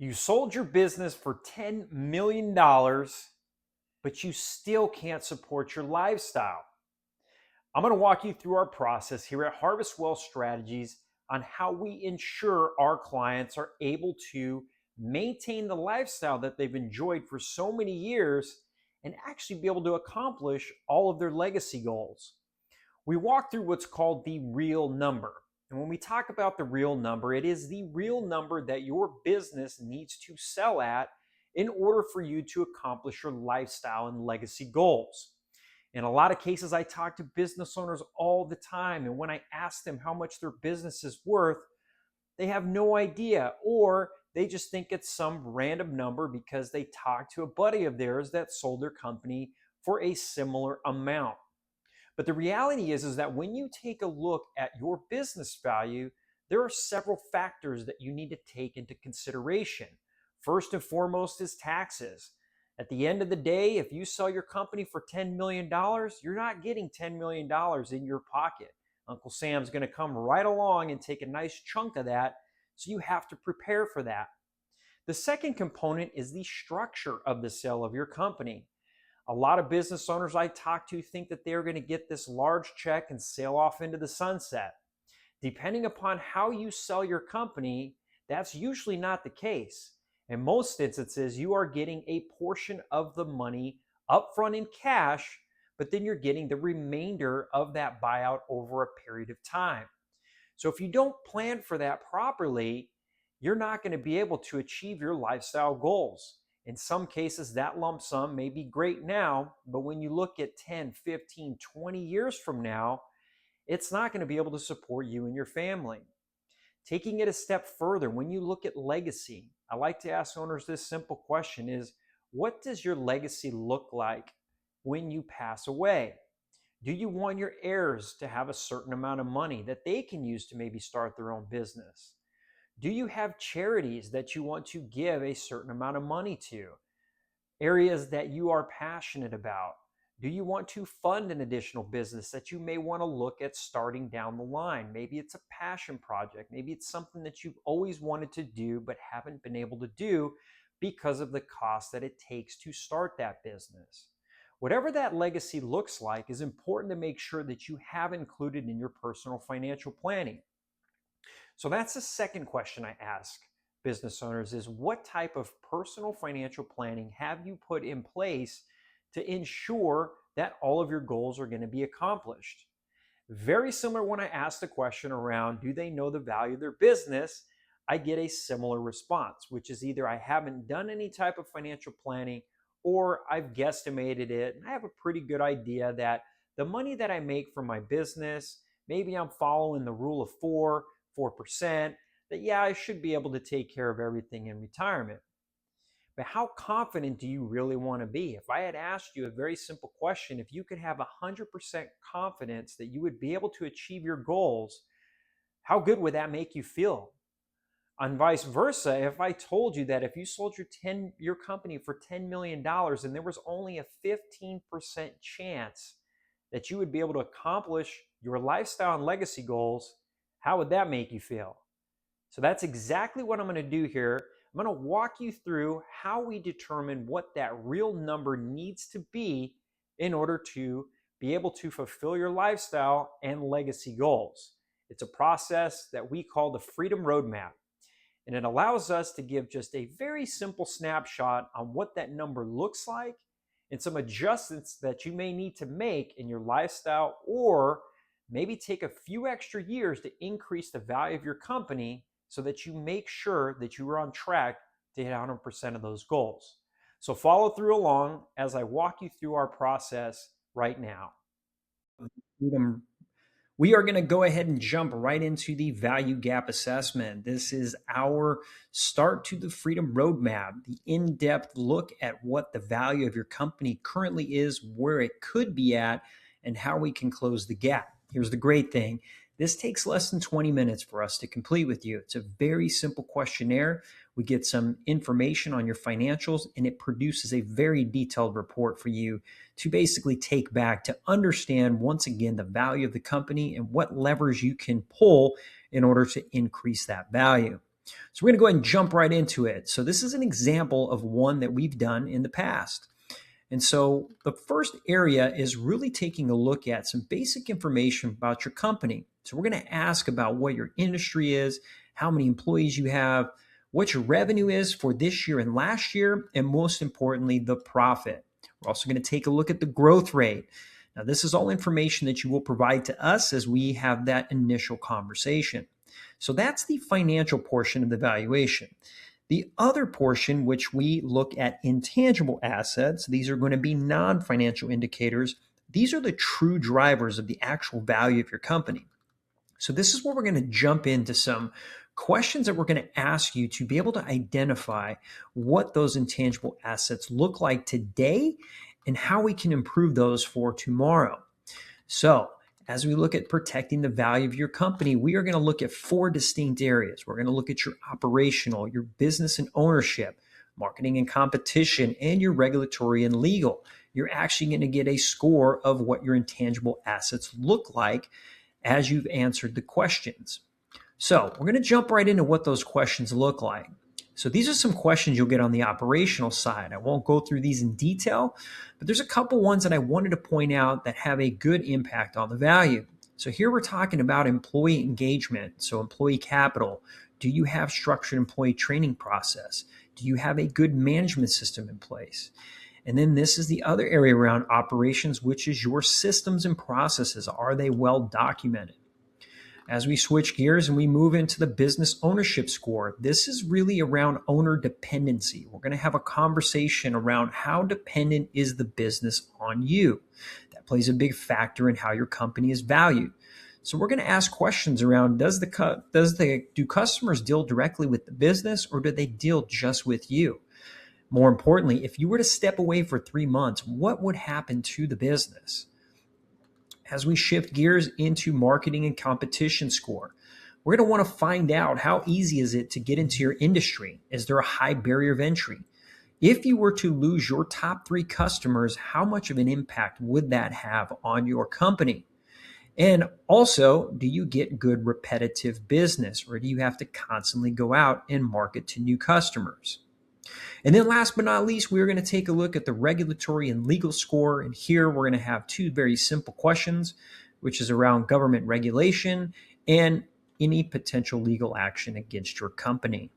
You sold your business for $10 million, but you still can't support your lifestyle. I'm going to walk you through our process here at Harvest Wealth Strategies on how we ensure our clients are able to maintain the lifestyle that they've enjoyed for so many years and actually be able to accomplish all of their legacy goals. We walk through what's called the real number. And when we talk about the real number, it is the real number that your business needs to sell at in order for you to accomplish your lifestyle and legacy goals. In a lot of cases, I talk to business owners all the time. And when I ask them how much their business is worth, they have no idea, or they just think it's some random number because they talked to a buddy of theirs that sold their company for a similar amount. But the reality is that when you take a look at your business value, there are several factors that you need to take into consideration. First and foremost is taxes. At the end of the day, if you sell your company for $10 million, you're not getting $10 million in your pocket. Uncle Sam's going to come right along and take a nice chunk of that, so you have to prepare for that. The second component is the structure of the sale of your company. A lot of business owners I talk to think that they're going to get this large check and sail off into the sunset. Depending upon how you sell your company, that's usually not the case. In most instances, you are getting a portion of the money upfront in cash, but then you're getting the remainder of that buyout over a period of time. So if you don't plan for that properly, you're not going to be able to achieve your lifestyle goals. In some cases, that lump sum may be great now, but when you look at 10, 15, 20 years from now, it's not going to be able to support you and your family. Taking it a step further, when you look at legacy, I like to ask owners this simple question is, what does your legacy look like when you pass away? Do you want your heirs to have a certain amount of money that they can use to maybe start their own business? Do you have charities that you want to give a certain amount of money to? Areas that you are passionate about? Do you want to fund an additional business that you may want to look at starting down the line? Maybe it's a passion project. Maybe it's something that you've always wanted to do but haven't been able to do because of the cost that it takes to start that business. Whatever that legacy looks like is important to make sure that you have included in your personal financial planning. So that's the second question I ask business owners is what type of personal financial planning have you put in place to ensure that all of your goals are going to be accomplished? Very similar when I ask the question around do they know the value of their business, I get a similar response, which is either I haven't done any type of financial planning or I've guesstimated it and I have a pretty good idea that the money that I make from my business, maybe I'm following the rule of 4%, that yeah, I should be able to take care of everything in retirement. But how confident do you really want to be? If I had asked you a very simple question, if you could have 100% confidence that you would be able to achieve your goals, how good would that make you feel? And vice versa, if I told you that if you sold your company for $10 million and there was only a 15% chance that you would be able to accomplish your lifestyle and legacy goals, how would that make you feel? So that's exactly what I'm going to do here. I'm going to walk you through how we determine what that real number needs to be in order to be able to fulfill your lifestyle and legacy goals. It's a process that we call the Freedom Roadmap. And it allows us to give just a very simple snapshot on what that number looks like and some adjustments that you may need to make in your lifestyle or maybe take a few extra years to increase the value of your company so that you make sure that you are on track to hit 100% of those goals. So follow through along as I walk you through our process right now. We are going to go ahead and jump right into the value gap assessment. This is our start to the Freedom Roadmap, the in-depth look at what the value of your company currently is, where it could be at, and how we can close the gap. Here's the great thing. This takes less than 20 minutes for us to complete with you. It's a very simple questionnaire. We get some information on your financials, and it produces a very detailed report for you to basically take back to understand, once again, the value of the company and what levers you can pull in order to increase that value. So we're going to go ahead and jump right into it. So this is an example of one that we've done in the past. And so the first area is really taking a look at some basic information about your company. So we're going to ask about what your industry is, how many employees you have, what your revenue is for this year and last year, and most importantly, the profit. We're also going to take a look at the growth rate. Now, this is all information that you will provide to us as we have that initial conversation. So that's the financial portion of the valuation. The other portion, which we look at intangible assets, these are going to be non-financial indicators. These are the true drivers of the actual value of your company. So this is where we're going to jump into some questions that we're going to ask you to be able to identify what those intangible assets look like today and how we can improve those for tomorrow. So as we look at protecting the value of your company, we are going to look at 4 distinct areas. We're going to look at your operational, your business and ownership, marketing and competition, and your regulatory and legal. You're actually going to get a score of what your intangible assets look like as you've answered the questions. So we're going to jump right into what those questions look like. So these are some questions you'll get on the operational side. I won't go through these in detail, but there's a couple ones that I wanted to point out that have a good impact on the value. So here we're talking about employee engagement, so employee capital. Do you have structured employee training process? Do you have a good management system in place? And then this is the other area around operations, which is your systems and processes. Are they well documented? As we switch gears and we move into the business ownership score, this is really around owner dependency. We're going to have a conversation around how dependent is the business on you. That plays a big factor in how your company is valued. So we're going to ask questions around do customers deal directly with the business, or do they deal just with you? More importantly, if you were to step away for 3 months, what would happen to the business? As we shift gears into marketing and competition score, we're going to want to find out how easy is it to get into your industry? Is there a high barrier of entry? If you were to lose your top 3 customers, how much of an impact would that have on your company? And also, do you get good repetitive business, or do you have to constantly go out and market to new customers? And then last but not least, we're going to take a look at the regulatory and legal score. And here we're going to have 2 very simple questions, which is around government regulation and any potential legal action against your company.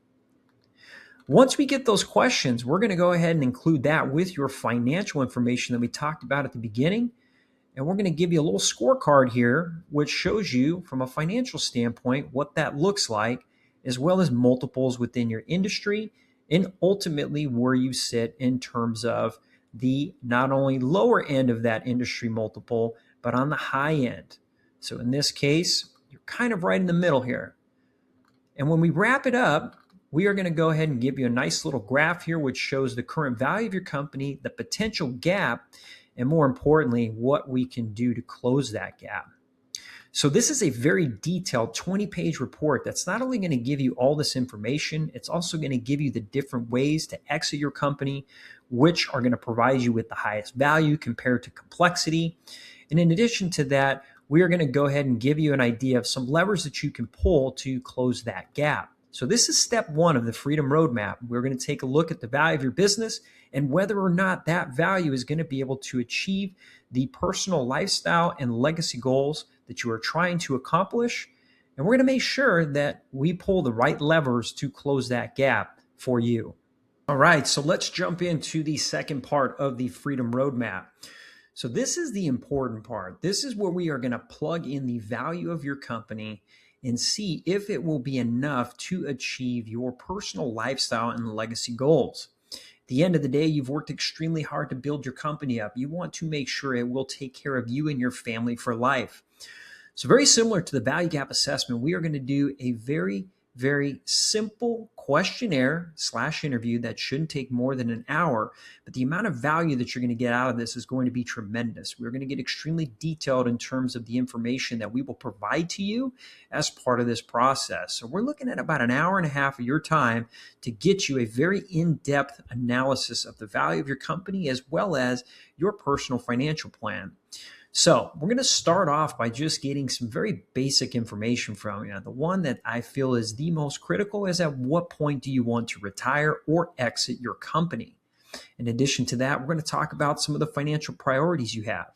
Once we get those questions, we're going to go ahead and include that with your financial information that we talked about at the beginning. And we're going to give you a little scorecard here, which shows you from a financial standpoint what that looks like, as well as multiples within your industry, and ultimately where you sit in terms of the not only lower end of that industry multiple, but on the high end. So in this case, you're kind of right in the middle here. And when we wrap it up, we are going to go ahead and give you a nice little graph here, which shows the current value of your company, the potential gap, and more importantly, what we can do to close that gap. So this is a very detailed 20-page report that's not only going to give you all this information, it's also going to give you the different ways to exit your company, which are going to provide you with the highest value compared to complexity. And in addition to that, we are going to go ahead and give you an idea of some levers that you can pull to close that gap. So this is step 1 of the Freedom Roadmap. We're going to take a look at the value of your business and whether or not that value is going to be able to achieve the personal lifestyle and legacy goals that you are trying to accomplish. And we're going to make sure that we pull the right levers to close that gap for you. All right, so let's jump into the second part of the Freedom Roadmap. So this is the important part. This is where we are going to plug in the value of your company and see if it will be enough to achieve your personal lifestyle and legacy goals. At the end of the day, you've worked extremely hard to build your company up. You want to make sure it will take care of you and your family for life. So very similar to the value gap assessment, we are going to do a very simple questionnaire/interview that shouldn't take more than an hour, but the amount of value that you're going to get out of this is going to be tremendous. We're going to get extremely detailed in terms of the information that we will provide to you as part of this process. So we're looking at about an hour and a half of your time to get you a very in-depth analysis of the value of your company as well as your personal financial plan. So we're going to start off by just getting some very basic information from you. The one that I feel is the most critical is at what point do you want to retire or exit your company? In addition to that, we're going to talk about some of the financial priorities you have.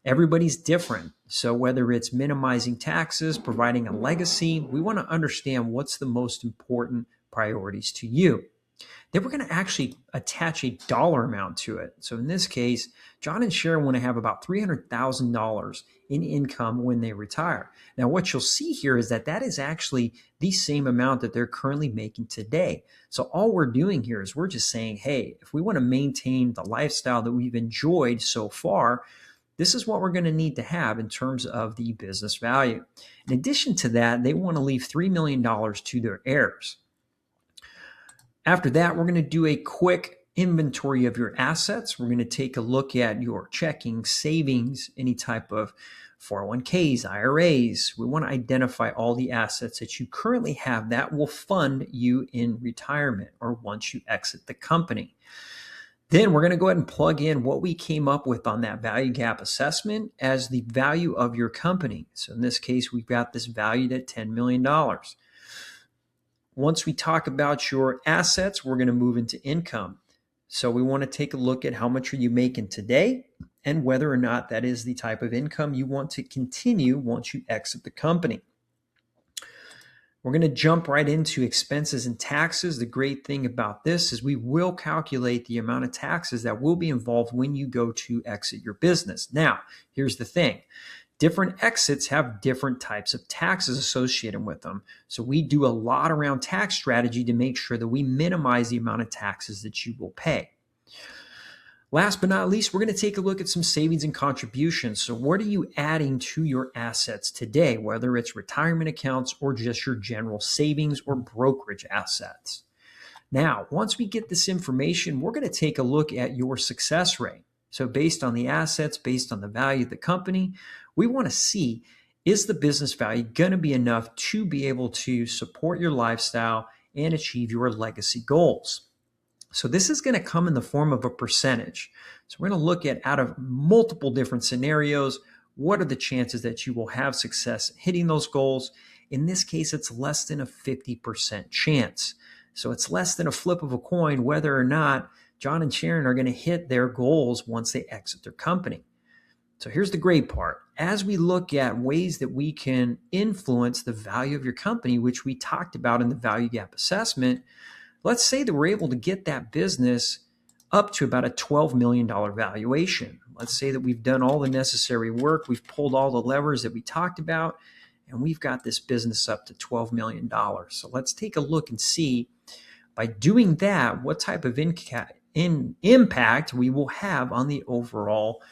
Everybody's different. So whether it's minimizing taxes, providing a legacy, we want to understand what's the most important priorities to you. Then we're going to actually attach a dollar amount to it. So in this case, John and Sharon want to have about $300,000 in income when they retire. Now, what you'll see here is that that is actually the same amount that they're currently making today. So all we're doing here is we're just saying, hey, if we want to maintain the lifestyle that we've enjoyed so far, this is what we're going to need to have in terms of the business value. In addition to that, they want to leave $3 million to their heirs. After that, we're going to do a quick inventory of your assets. We're going to take a look at your checking, savings, any type of 401ks, IRAs. We want to identify all the assets that you currently have that will fund you in retirement or once you exit the company. Then we're going to go ahead and plug in what we came up with on that value gap assessment as the value of your company. So in this case, we've got this valued at $10 million. Once we talk about your assets, we're going to move into income. So we want to take a look at how much are you making today and whether or not that is the type of income you want to continue once you exit the company. We're going to jump right into expenses and taxes. The great thing about this is we will calculate the amount of taxes that will be involved when you go to exit your business. Now, here's the thing. Different exits have different types of taxes associated with them. So we do a lot around tax strategy to make sure that we minimize the amount of taxes that you will pay. Last but not least, we're going to take a look at some savings and contributions. So what are you adding to your assets today, whether it's retirement accounts or just your general savings or brokerage assets? Now, once we get this information, we're going to take a look at your success rate. So based on the assets, based on the value of the company, we want to see, is the business value going to be enough to be able to support your lifestyle and achieve your legacy goals? So this is going to come in the form of a percentage. So we're going to look at, out of multiple different scenarios, what are the chances that you will have success hitting those goals? In this case, it's less than a 50% chance. So it's less than a flip of a coin whether or not John and Sharon are going to hit their goals once they exit their company. So here's the great part. As we look at ways that we can influence the value of your company, which we talked about in the value gap assessment, let's say that we're able to get that business up to about a $12 million valuation. Let's say that we've done all the necessary work, we've pulled all the levers that we talked about, and we've got this business up to $12 million. So let's take a look and see, by doing that, what type of impact we will have on the overall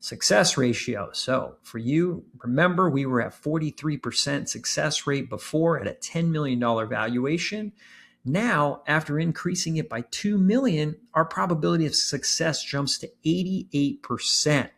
success ratio. So for you, remember, we were at 43% success rate before at a $10 million valuation. Now, after increasing it by 2 million, our probability of success jumps to 88%.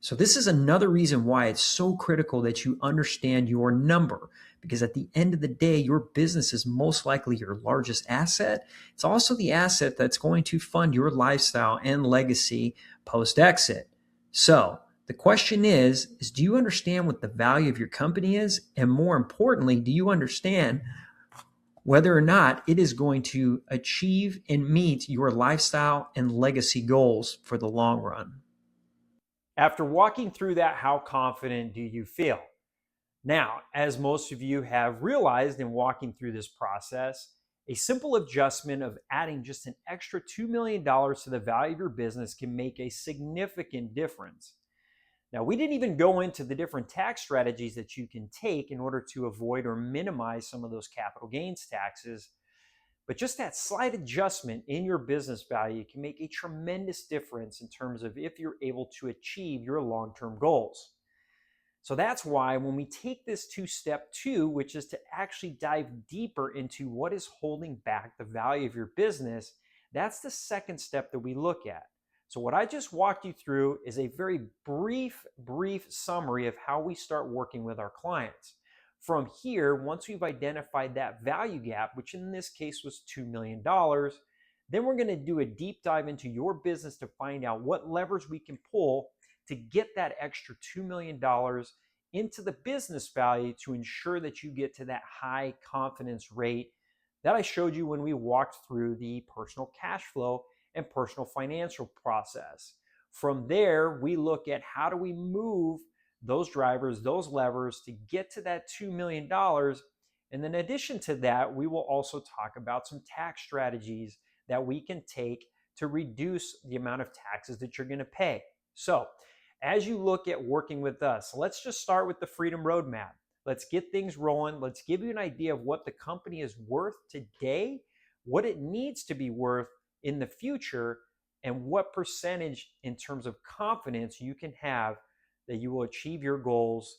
So this is another reason why it's so critical that you understand your number, because at the end of the day, your business is most likely your largest asset. It's also the asset that's going to fund your lifestyle and legacy post-exit. So the question is do you understand what the value of your company is? And more importantly, do you understand whether or not it is going to achieve and meet your lifestyle and legacy goals for the long run? After walking through that, how confident do you feel? Now, as most of you have realized in walking through this process, a simple adjustment of adding just an extra $2 million to the value of your business can make a significant difference. Now, we didn't even go into the different tax strategies that you can take in order to avoid or minimize some of those capital gains taxes. But just that slight adjustment in your business value can make a tremendous difference in terms of if you're able to achieve your long-term goals. So that's why when we take this to step 2, which is to actually dive deeper into what is holding back the value of your business, that's the second step that we look at. So what I just walked you through is a very brief summary of how we start working with our clients. From here, once we've identified that value gap, which in this case was $2 million, then we're going to do a deep dive into your business to find out what levers we can pull to get that extra $2 million into the business value to ensure that you get to that high confidence rate that I showed you when we walked through the personal cash flow and personal financial process. From there, we look at how do we move those drivers, those levers to get to that $2 million. And then in addition to that, we will also talk about some tax strategies that we can take to reduce the amount of taxes that you're going to pay. So as you look at working with us, let's just start with the Freedom Roadmap. Let's get things rolling. Let's give you an idea of what the company is worth today, what it needs to be worth in the future, and what percentage in terms of confidence you can have that you will achieve your goals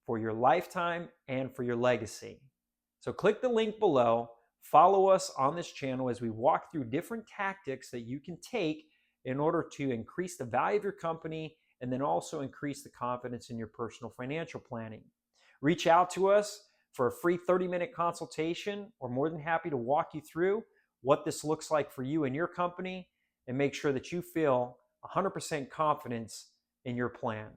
for your lifetime and for your legacy. So click the link below, follow us on this channel as we walk through different tactics that you can take in order to increase the value of your company and then also increase the confidence in your personal financial planning. Reach out to us for a free 30-minute consultation. We're more than happy to walk you through what this looks like for you and your company and make sure that you feel 100% confidence in your plan.